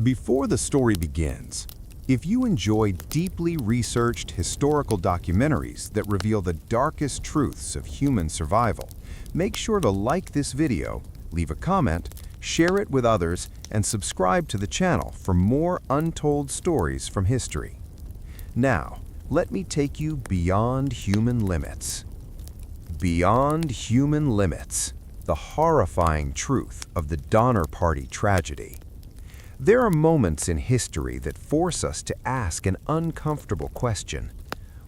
Before the story begins, if you enjoy deeply researched historical documentaries that reveal the darkest truths of human survival, make sure to like this video, leave a comment, share it with others, and subscribe to the channel for more untold stories from history. Now, let me take you beyond human limits. Beyond human limits, the horrifying truth of the Donner Party tragedy. There are moments in history that force us to ask an uncomfortable question.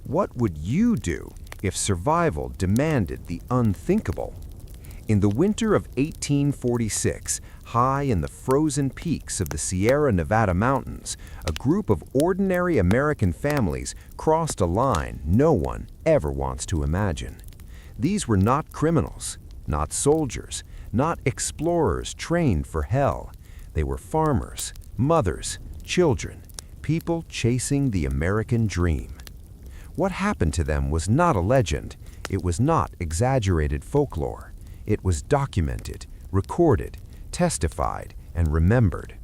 What would you do if survival demanded the unthinkable? In the winter of 1846, high in the frozen peaks of the Sierra Nevada mountains, a group of ordinary American families crossed a line no one ever wants to imagine. These were not criminals, not soldiers, not explorers trained for hell. They were farmers, mothers, children, people chasing the American dream. What happened to them was not a legend. It was not exaggerated folklore. It was documented, recorded, testified, and remembered.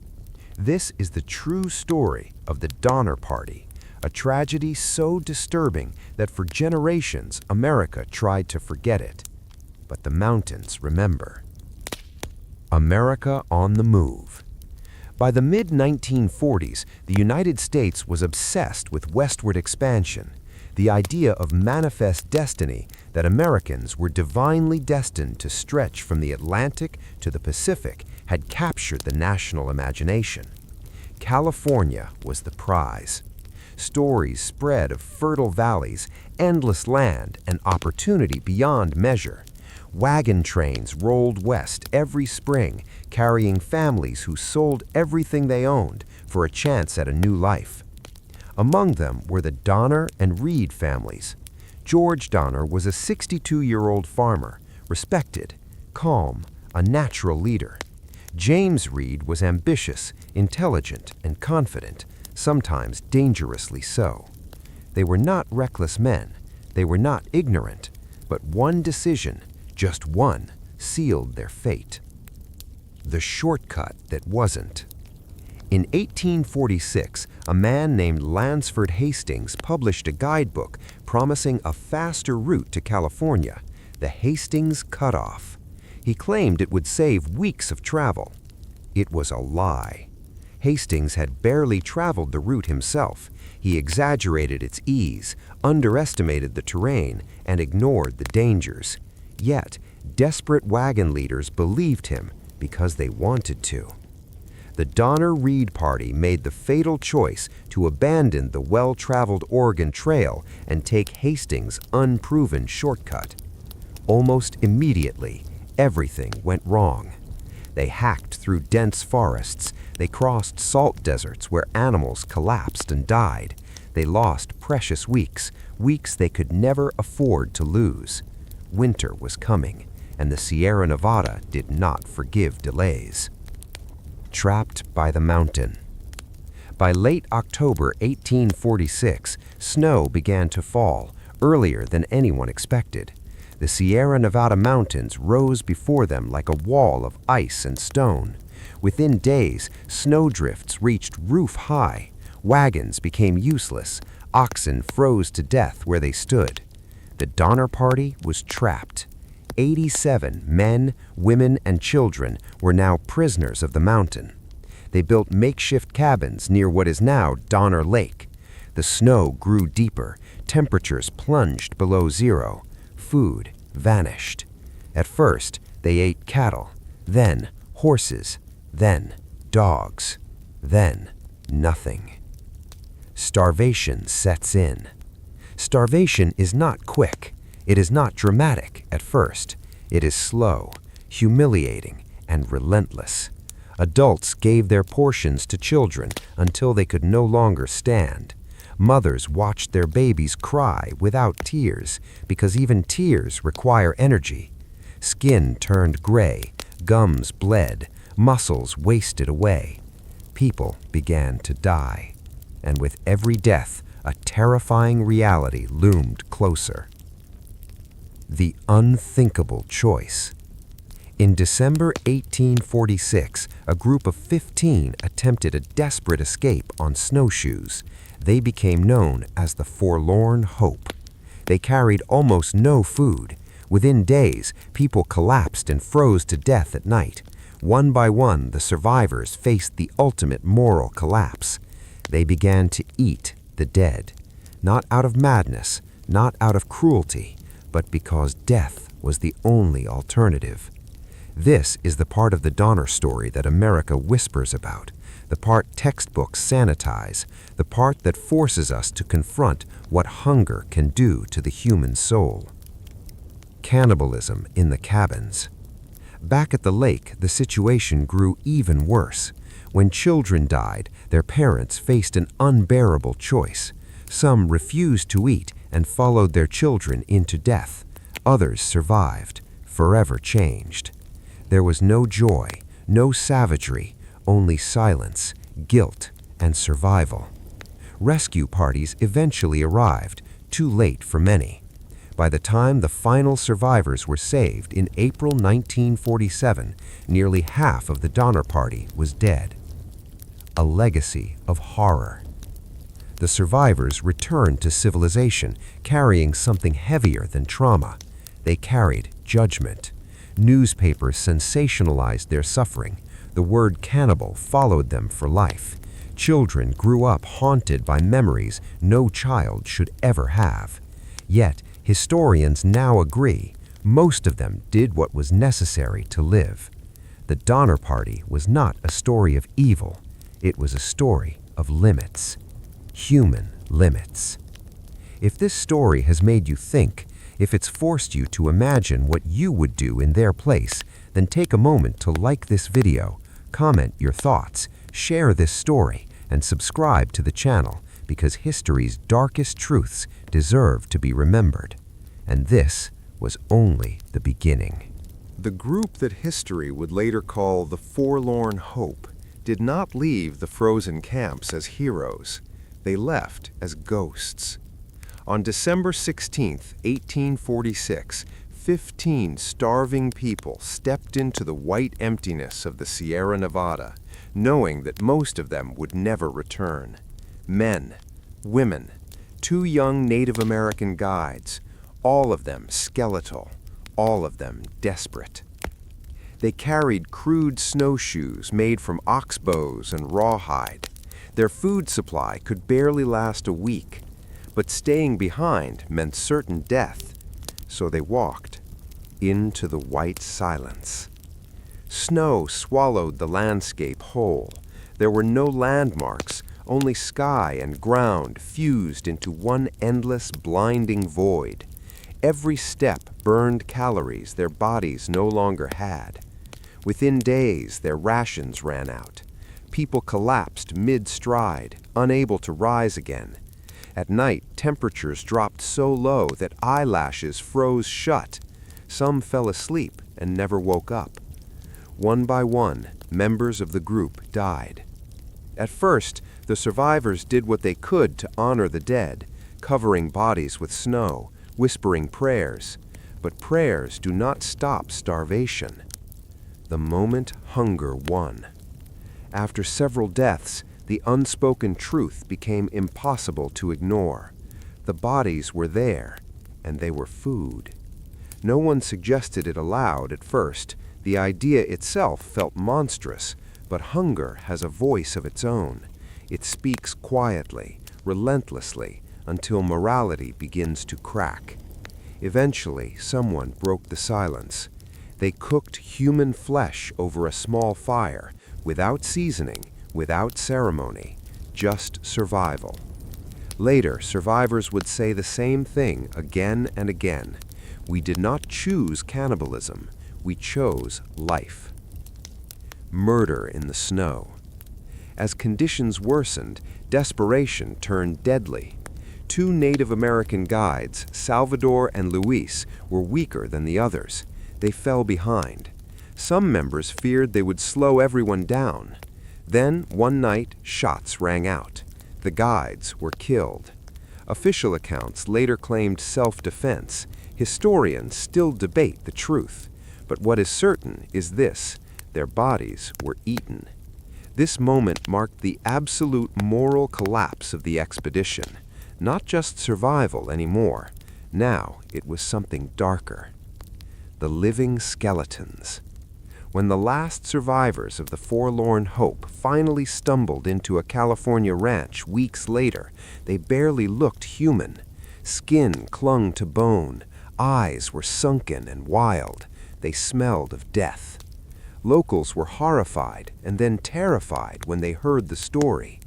This is the true story of the Donner Party, a tragedy so disturbing that for generations America tried to forget it. But the mountains remember. America on the move. By the mid-1940s, the United States was obsessed with westward expansion, the idea of manifest destiny that Americans were divinely destined to stretch from the Atlantic to the Pacific had captured the national imagination. California was the prize. Stories spread of fertile valleys, endless land, and opportunity beyond measure. Wagon trains rolled west every spring, carrying families who sold everything they owned for a chance at a new life. Among them were the Donner and Reed families. George Donner was a 62-year-old farmer, respected, calm, a natural leader. James Reed was ambitious, intelligent, and confident, sometimes dangerously so. They were not reckless men. They were not ignorant, but one decision, just one, sealed their fate. The shortcut that wasn't. In 1846, a man named Lansford Hastings published a guidebook promising a faster route to California, the Hastings Cutoff. He claimed it would save weeks of travel. It was a lie. Hastings had barely traveled the route himself. He exaggerated its ease, underestimated the terrain, and ignored the dangers. Yet, desperate wagon leaders believed him because they wanted to. The Donner-Reed Party made the fatal choice to abandon the well-traveled Oregon Trail and take Hastings' unproven shortcut. Almost immediately, everything went wrong. They hacked through dense forests. They crossed salt deserts where animals collapsed and died. They lost precious weeks, weeks they could never afford to lose. Winter was coming, and the Sierra Nevada did not forgive delays. Trapped by the mountain. By late October 1846, snow began to fall, earlier than anyone expected. The Sierra Nevada mountains rose before them like a wall of ice and stone. Within days, snowdrifts reached roof-high. Wagons became useless. Oxen froze to death where they stood. The Donner Party was trapped. 87 men, women, and children were now prisoners of the mountain. They built makeshift cabins near what is now Donner Lake. The snow grew deeper. Temperatures plunged below zero. Food vanished. At first, they ate cattle, then horses, then dogs, then nothing. Starvation sets in. Starvation is not quick. It is not dramatic at first. It is slow, humiliating, and relentless. Adults gave their portions to children until they could no longer stand. Mothers watched their babies cry without tears because even tears require energy. Skin turned gray, gums bled, muscles wasted away. People began to die. And with every death, a terrifying reality loomed closer. The unthinkable choice. In December 1846, a group of 15 attempted a desperate escape on snowshoes. They became known as the Forlorn Hope. They carried almost no food. Within days, people collapsed and froze to death at night. One by one, the survivors faced the ultimate moral collapse. They began to eat the dead, not out of madness, not out of cruelty, but because death was the only alternative. This is the part of the Donner story that America whispers about, the part textbooks sanitize, the part that forces us to confront what hunger can do to the human soul. Cannibalism in the cabins. Back at the lake, the situation grew even worse. When children died, their parents faced an unbearable choice. Some refused to eat and followed their children into death. Others survived, forever changed. There was no joy, no savagery, only silence, guilt, and survival. Rescue parties eventually arrived, too late for many. By the time the final survivors were saved in April 1947, nearly half of the Donner Party was dead. A legacy of horror. The survivors returned to civilization, carrying something heavier than trauma. They carried judgment. Newspapers sensationalized their suffering. The word cannibal followed them for life. Children grew up haunted by memories no child should ever have. Yet, historians now agree, most of them did what was necessary to live. The Donner Party was not a story of evil. It was a story of limits. Human limits. If this story has made you think, if it's forced you to imagine what you would do in their place, then take a moment to like this video, comment your thoughts, share this story, and subscribe to the channel because history's darkest truths deserve to be remembered. And this was only the beginning. The group that history would later call the Forlorn Hope did not leave the frozen camps as heroes. They left as ghosts. On December 16, 1846, 15 starving people stepped into the white emptiness of the Sierra Nevada, knowing that most of them would never return. Men, women, 2 young Native American guides, all of them skeletal, all of them desperate. They carried crude snowshoes made from ox bows and rawhide. Their food supply could barely last a week, but staying behind meant certain death, so they walked into the white silence. Snow swallowed the landscape whole. There were no landmarks, only sky and ground fused into one endless, blinding void. Every step burned calories their bodies no longer had. Within days, their rations ran out. People collapsed mid-stride, unable to rise again. At night, temperatures dropped so low that eyelashes froze shut. Some fell asleep and never woke up. One by one, members of the group died. At first, the survivors did what they could to honor the dead, covering bodies with snow, whispering prayers. But prayers do not stop starvation. The moment hunger won. After several deaths, the unspoken truth became impossible to ignore. The bodies were there, and they were food. No one suggested it aloud at first. The idea itself felt monstrous, but hunger has a voice of its own. It speaks quietly, relentlessly, until morality begins to crack. Eventually, someone broke the silence. They cooked human flesh over a small fire, without seasoning, without ceremony, just survival. Later, survivors would say the same thing again and again. We did not choose cannibalism, we chose life. Murder in the snow. As conditions worsened, desperation turned deadly. 2 Native American guides, Salvador and Luis, were weaker than the others. They fell behind. Some members feared they would slow everyone down. Then, one night, shots rang out. The guides were killed. Official accounts later claimed self-defense. Historians still debate the truth. But what is certain is this: their bodies were eaten. This moment marked the absolute moral collapse of the expedition. Not just survival anymore. Now it was something darker. The living skeletons. When the last survivors of the Forlorn Hope finally stumbled into a California ranch weeks later, they barely looked human. Skin clung to bone, eyes were sunken and wild. They smelled of death. Locals were horrified and then terrified when they heard the story.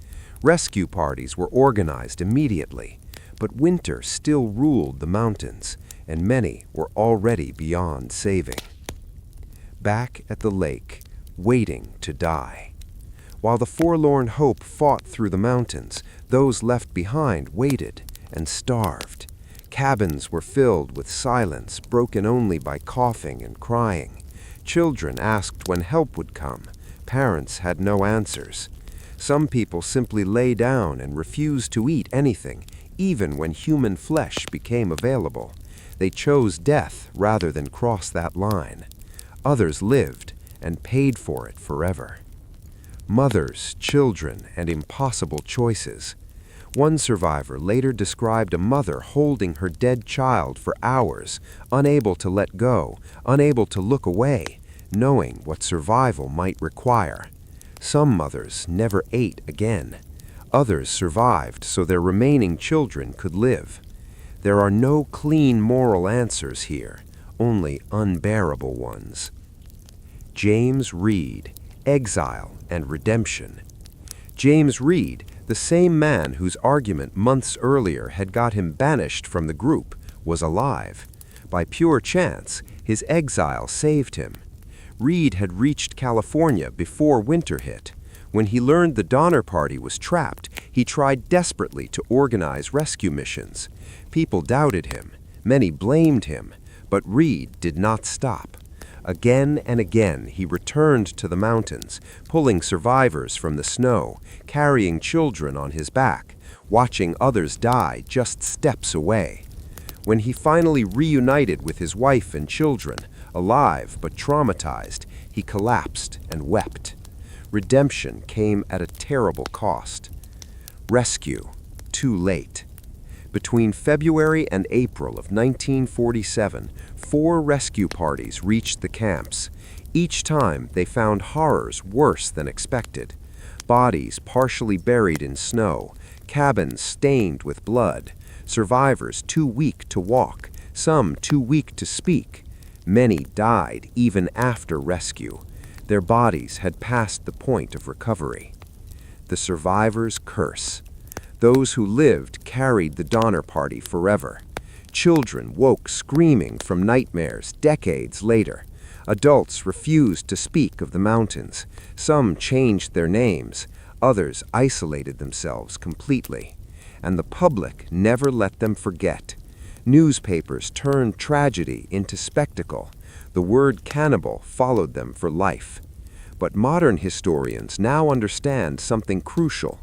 Rescue parties were organized immediately, but winter still ruled the mountains, and many were already beyond saving. Back at the lake, waiting to die. While the Forlorn Hope fought through the mountains, those left behind waited and starved. Cabins were filled with silence, broken only by coughing and crying. Children asked when help would come. Parents had no answers. Some people simply lay down and refused to eat anything, even when human flesh became available. They chose death rather than cross that line. Others lived and paid for it forever. Mothers, children, and impossible choices. One survivor later described a mother holding her dead child for hours, unable to let go, unable to look away, knowing what survival might require. Some mothers never ate again. Others survived so their remaining children could live. There are no clean moral answers here, only unbearable ones. James Reed, Exile and Redemption. James Reed, the same man whose argument months earlier had got him banished from the group, was alive. By pure chance, his exile saved him. Reed had reached California before winter hit. When he learned the Donner Party was trapped, he tried desperately to organize rescue missions. People doubted him. Many blamed him. But Reed did not stop. Again and again he returned to the mountains, pulling survivors from the snow, carrying children on his back, watching others die just steps away. When he finally reunited with his wife and children, alive but traumatized, he collapsed and wept. Redemption came at a terrible cost. Rescue, too late. Between February and April of 1947, 4 rescue parties reached the camps. Each time they found horrors worse than expected. Bodies partially buried in snow, cabins stained with blood, survivors too weak to walk, some too weak to speak. Many died even after rescue. Their bodies had passed the point of recovery. The survivors' curse. Those who lived carried the Donner Party forever. Children woke screaming from nightmares decades later. Adults refused to speak of the mountains. Some changed their names. Others isolated themselves completely. And the public never let them forget. Newspapers turned tragedy into spectacle. The word cannibal followed them for life. But modern historians now understand something crucial.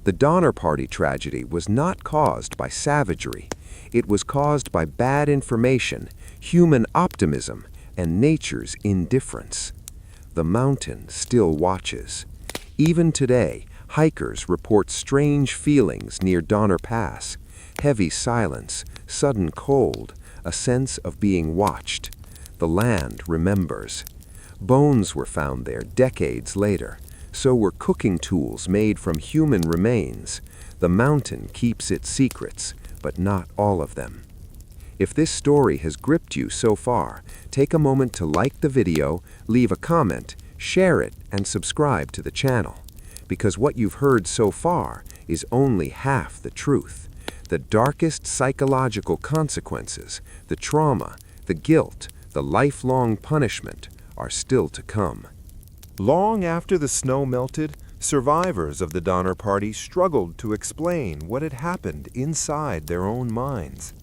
The Donner Party tragedy was not caused by savagery. It was caused by bad information, human optimism, and nature's indifference. The mountain still watches. Even today, hikers report strange feelings near Donner Pass. Heavy silence, sudden cold, a sense of being watched. The land remembers. Bones were found there decades later. So were cooking tools made from human remains. The mountain keeps its secrets, but not all of them. If this story has gripped you so far, take a moment to like the video, leave a comment, share it, and subscribe to the channel. Because what you've heard so far is only half the truth. The darkest psychological consequences, the trauma, the guilt, the lifelong punishment are still to come. Long after the snow melted, survivors of the Donner Party struggled to explain what had happened inside their own minds.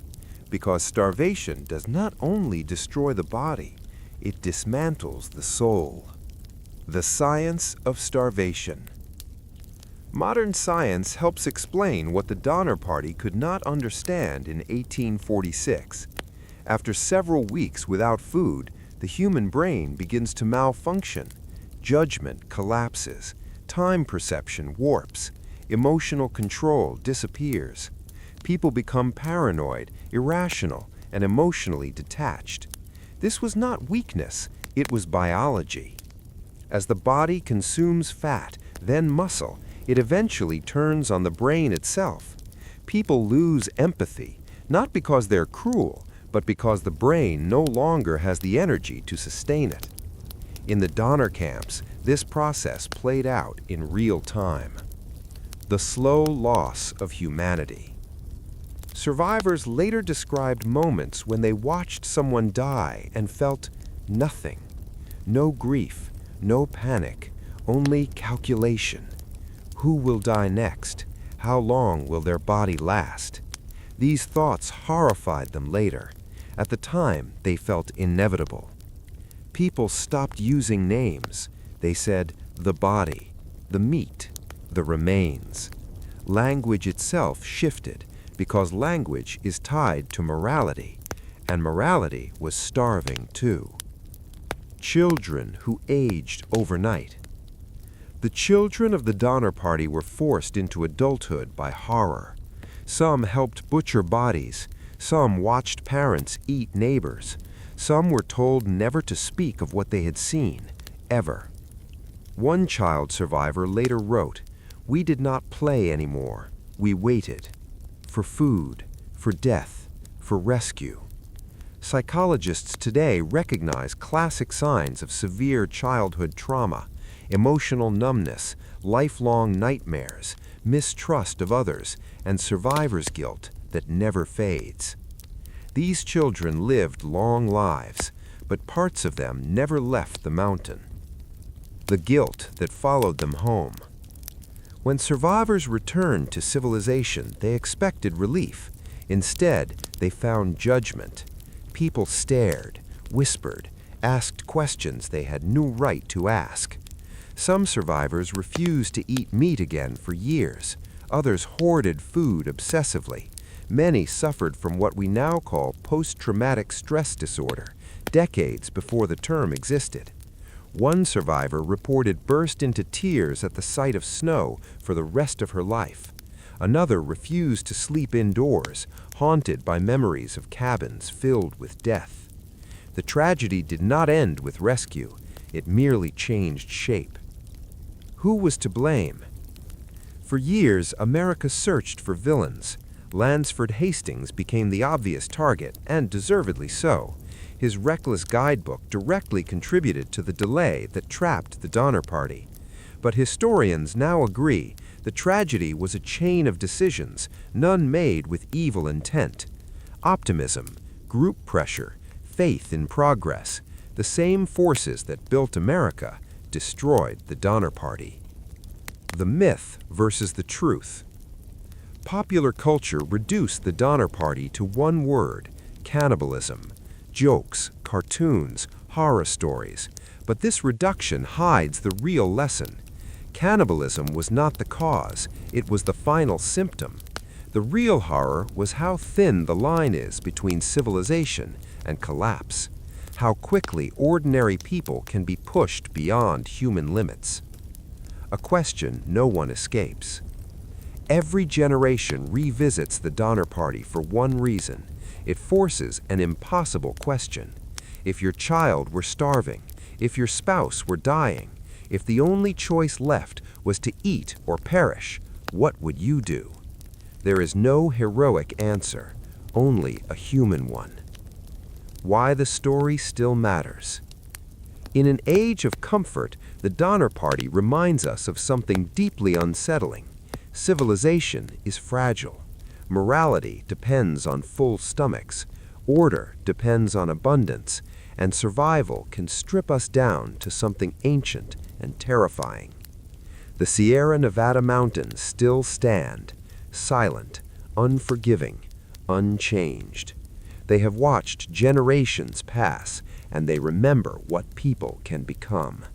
Because starvation does not only destroy the body, it dismantles the soul. The science of starvation. Modern science helps explain what the Donner Party could not understand in 1846. After several weeks without food, the human brain begins to malfunction. Judgment collapses, time perception warps, emotional control disappears. People become paranoid, irrational, and emotionally detached. This was not weakness, it was biology. As the body consumes fat, then muscle, it eventually turns on the brain itself. People lose empathy, not because they're cruel, but because the brain no longer has the energy to sustain it. In the Donner camps, this process played out in real time. The slow loss of humanity. Survivors later described moments when they watched someone die and felt nothing. No grief, no panic, only calculation. Who will die next? How long will their body last? These thoughts horrified them later. At the time, they felt inevitable. People stopped using names. They said the body, the meat, the remains. Language itself shifted because language is tied to morality, and morality was starving too. Children who aged overnight. The children of the Donner Party were forced into adulthood by horror. Some helped butcher bodies. Some watched parents eat neighbors. Some were told never to speak of what they had seen, ever. One child survivor later wrote, "We did not play anymore. We waited. For food, for death, for rescue." Psychologists today recognize classic signs of severe childhood trauma, emotional numbness, lifelong nightmares, mistrust of others, and survivor's guilt that never fades. These children lived long lives, but parts of them never left the mountain. The guilt that followed them home. When survivors returned to civilization, they expected relief. Instead, they found judgment. People stared, whispered, asked questions they had no right to ask. Some survivors refused to eat meat again for years. Others hoarded food obsessively. Many suffered from what we now call post-traumatic stress disorder, decades before the term existed. One survivor reported burst into tears at the sight of snow for the rest of her life. Another refused to sleep indoors, haunted by memories of cabins filled with death. The tragedy did not end with rescue. It merely changed shape. Who was to blame? For years, America searched for villains. Lansford Hastings became the obvious target, and deservedly so. His reckless guidebook directly contributed to the delay that trapped the Donner Party. But historians now agree the tragedy was a chain of decisions, none made with evil intent. Optimism, group pressure, faith in progress, the same forces that built America, destroyed the Donner Party. The myth versus the truth. Popular culture reduced the Donner Party to one word: cannibalism. Jokes, cartoons, horror stories. But this reduction hides the real lesson. Cannibalism was not the cause, it was the final symptom. The real horror was how thin the line is between civilization and collapse, how quickly ordinary people can be pushed beyond human limits. A question no one escapes. Every generation revisits the Donner Party for one reason. It forces an impossible question. If your child were starving, if your spouse were dying, if the only choice left was to eat or perish, what would you do? There is no heroic answer, only a human one. Why the story still matters. In an age of comfort, the Donner Party reminds us of something deeply unsettling. Civilization is fragile. Morality depends on full stomachs. Order depends on abundance. And survival can strip us down to something ancient and terrifying. The Sierra Nevada mountains still stand, silent, unforgiving, unchanged. They have watched generations pass, and they remember what people can become.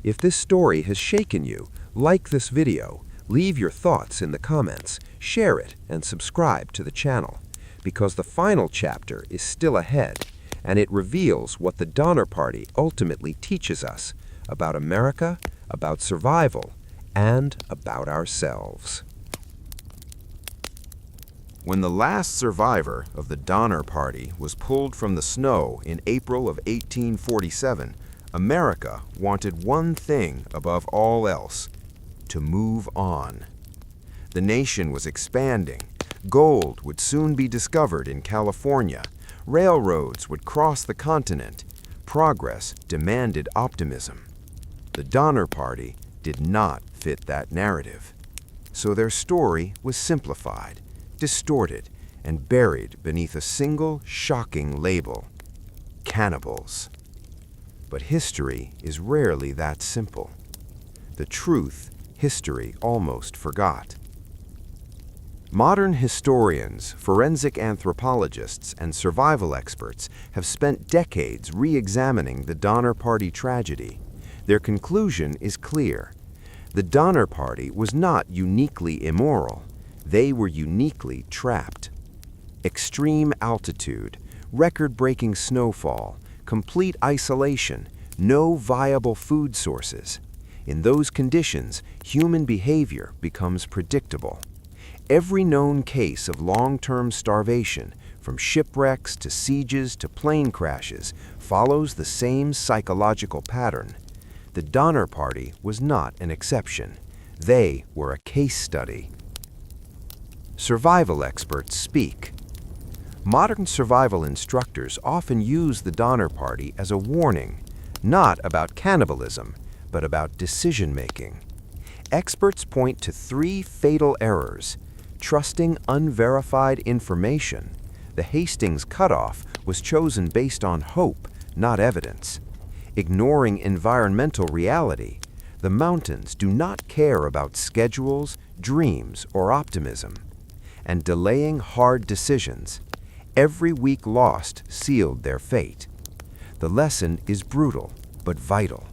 If this story has shaken you, like this video, leave your thoughts in the comments, share it, and subscribe to the channel, because the final chapter is still ahead, and it reveals what the Donner Party ultimately teaches us about America, about survival, and about ourselves. When the last survivor of the Donner Party was pulled from the snow in April of 1847, America wanted one thing above all else: to move on. The nation was expanding. Gold would soon be discovered in California. Railroads would cross the continent. Progress demanded optimism. The Donner Party did not fit that narrative. So their story was simplified, distorted, and buried beneath a single shocking label: cannibals. But history is rarely that simple. The truth history almost forgot. Modern historians, forensic anthropologists, and survival experts have spent decades re-examining the Donner Party tragedy. Their conclusion is clear. The Donner Party was not uniquely immoral. They were uniquely trapped. Extreme altitude, record-breaking snowfall, complete isolation, no viable food sources. In those conditions, human behavior becomes predictable. Every known case of long-term starvation, from shipwrecks to sieges to plane crashes, follows the same psychological pattern. The Donner Party was not an exception. They were a case study. Survival experts speak. Modern survival instructors often use the Donner Party as a warning, not about cannibalism, but about decision-making. Experts point to 3 fatal errors: trusting unverified information. The Hastings Cutoff was chosen based on hope, not evidence. Ignoring environmental reality. The mountains do not care about schedules, dreams, or optimism. And delaying hard decisions. Every week lost sealed their fate. The lesson is brutal, but vital.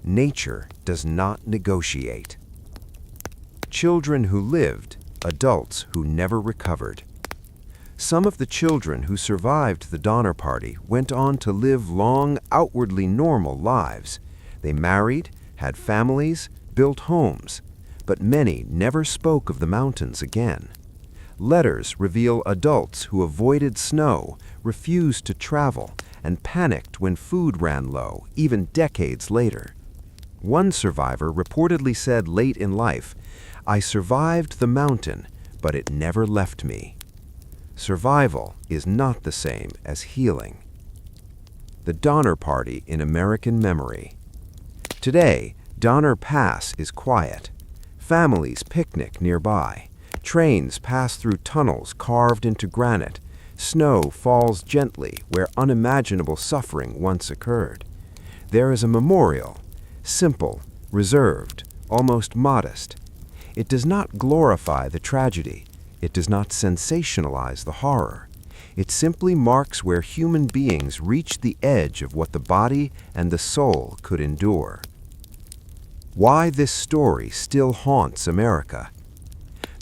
Nature does not negotiate. Children who lived, adults who never recovered. Some of the children who survived the Donner Party went on to live long, outwardly normal lives. They married, had families, built homes, but many never spoke of the mountains again. Letters reveal adults who avoided snow, refused to travel, and panicked when food ran low, even decades later. One survivor reportedly said late in life, "I survived the mountain, but it never left me." Survival is not the same as healing. The Donner Party in American memory. Today, Donner Pass is quiet. Families picnic nearby. Trains pass through tunnels carved into granite. Snow falls gently where unimaginable suffering once occurred. There is a memorial, simple, reserved, almost modest. It does not glorify the tragedy. It does not sensationalize the horror. It simply marks where human beings reached the edge of what the body and the soul could endure. Why this story still haunts America.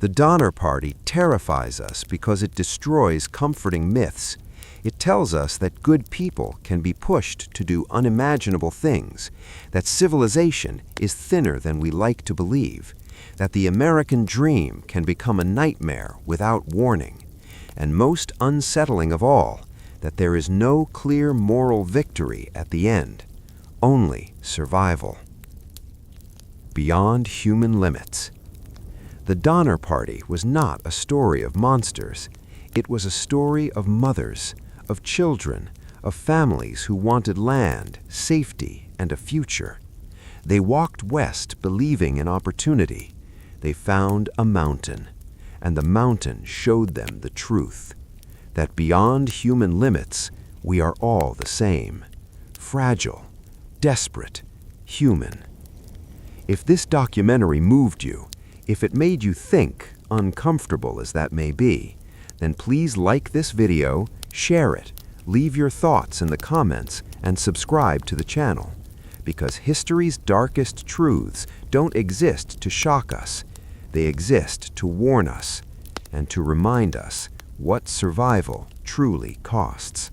The Donner Party terrifies us because it destroys comforting myths. It tells us that good people can be pushed to do unimaginable things, that civilization is thinner than we like to believe, that the American dream can become a nightmare without warning, and most unsettling of all, that there is no clear moral victory at the end, only survival. Beyond human limits. The Donner Party was not a story of monsters. It was a story of mothers, of children, of families who wanted land, safety, and a future. They walked west believing in opportunity. They found a mountain, and the mountain showed them the truth, that beyond human limits, we are all the same, fragile, desperate, human. If this documentary moved you, if it made you think, uncomfortable as that may be, then please like this video, share it, leave your thoughts in the comments, and subscribe to the channel. Because history's darkest truths don't exist to shock us. They exist to warn us and to remind us what survival truly costs.